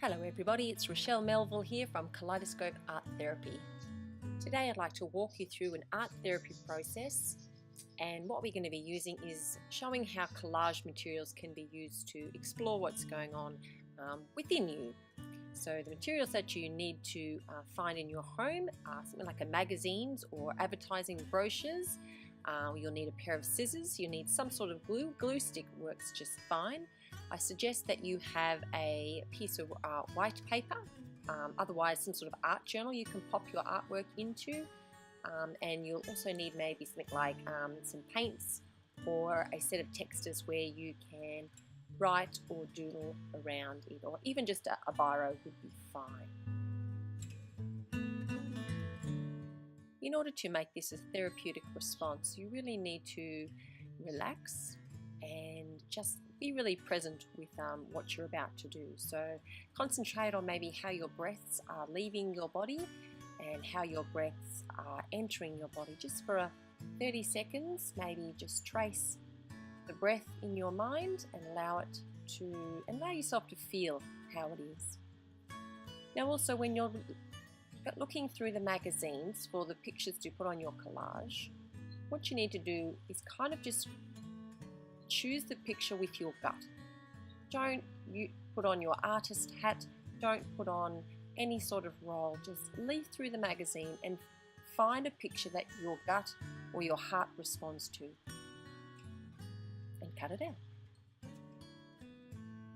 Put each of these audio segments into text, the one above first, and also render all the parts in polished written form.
Hello everybody, it's Rochelle Melville here from Kaleidoscope Art Therapy. Today I'd like to walk you through an art therapy process, and what we're going to be using is showing how collage materials can be used to explore what's going on within you. So the materials that you need to find in your home are something like magazines or advertising brochures. You'll need a pair of scissors, you'll need some sort of glue. Glue stick works just fine. I suggest that you have a piece of white paper, otherwise some sort of art journal you can pop your artwork into, and you'll also need maybe something like some paints or a set of textas where you can write or doodle around it, or even just a biro would be fine. In order to make this a therapeutic response, you really need to relax and just be really present with what you're about to do. So concentrate on maybe how your breaths are leaving your body and how your breaths are entering your body. Just for 30 seconds, maybe just trace the breath in your mind and allow yourself to feel how it is. Now also, when you're looking through the magazines for the pictures to put on your collage, what you need to do is kind of just choose the picture with your gut. Don't you put on your artist hat, don't put on any sort of role, just leaf through the magazine and find a picture that your gut or your heart responds to and cut it out.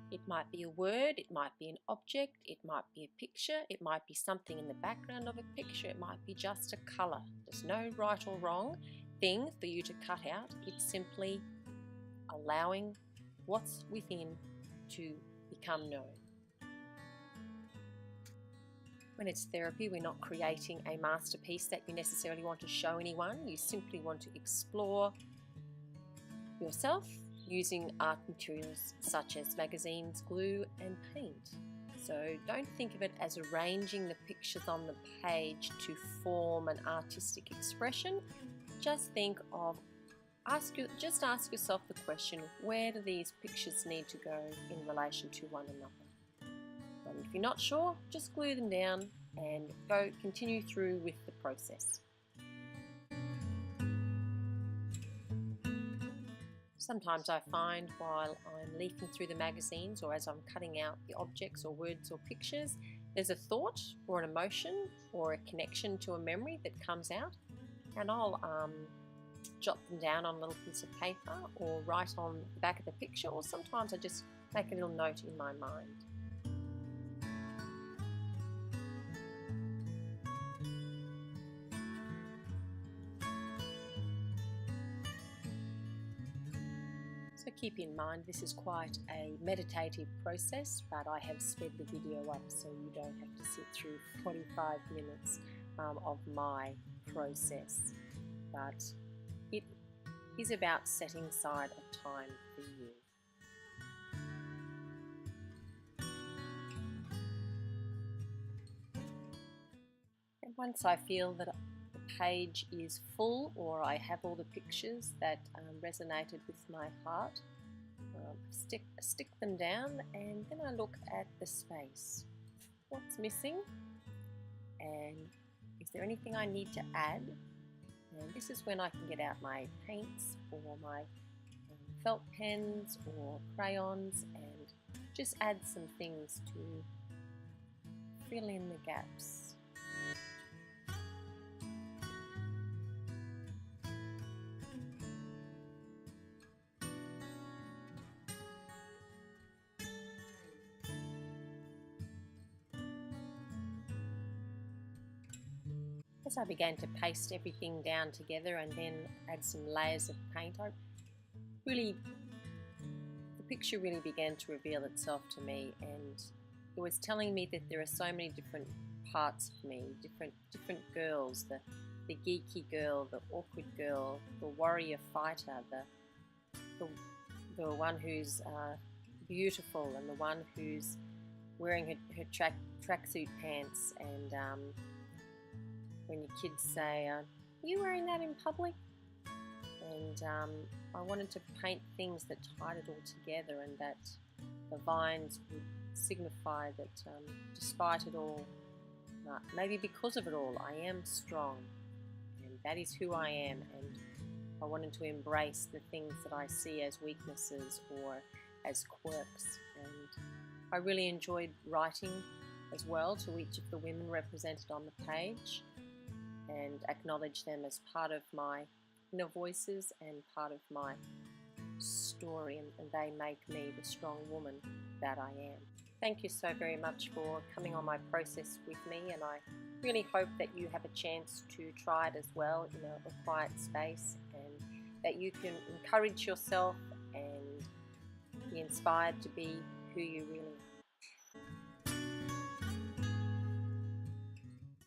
It might be a word, it might be an object, it might be a picture, it might be something in the background of a picture, it might be just a colour. There's no right or wrong thing for you to cut out. It's simply allowing what's within to become known. When it's therapy, we're not creating a masterpiece that you necessarily want to show anyone. You simply want to explore yourself using art materials such as magazines, glue and paint. So don't think of it as arranging the pictures on the page to form an artistic expression. Just think of ask yourself the question, where do these pictures need to go in relation to one another? And if you're not sure, just glue them down and continue through with the process. Sometimes I find while I'm leafing through the magazines or as I'm cutting out the objects or words or pictures, there's a thought or an emotion or a connection to a memory that comes out, and I'll jot them down on a little piece of paper or write on the back of the picture, or sometimes I just make a little note in my mind. So keep in mind this is quite a meditative process, but I have sped the video up so you don't have to sit through 45 minutes of my process. But it is about setting aside a time for you. And once I feel that the page is full, or I have all the pictures that resonated with my heart, stick them down, and then I look at the space. What's missing? And is there anything I need to add? And this is when I can get out my paints or my felt pens or crayons and just add some things to fill in the gaps. As I began to paste everything down together and then add some layers of paint, the picture really began to reveal itself to me, and it was telling me that there are so many different parts of me, different girls, the geeky girl, the awkward girl, the warrior fighter, the one who's beautiful, and the one who's wearing her tracksuit pants, and when your kids say, are you wearing that in public? And I wanted to paint things that tied it all together, and that the vines would signify that despite it all, maybe because of it all, I am strong, and that is who I am. And I wanted to embrace the things that I see as weaknesses or as quirks. And I really enjoyed writing as well to each of the women represented on the page, and acknowledge them as part of my inner voices and part of my story, and they make me the strong woman that I am. Thank you so very much for coming on my process with me, and I really hope that you have a chance to try it as well in a quiet space, and that you can encourage yourself and be inspired to be who you really are.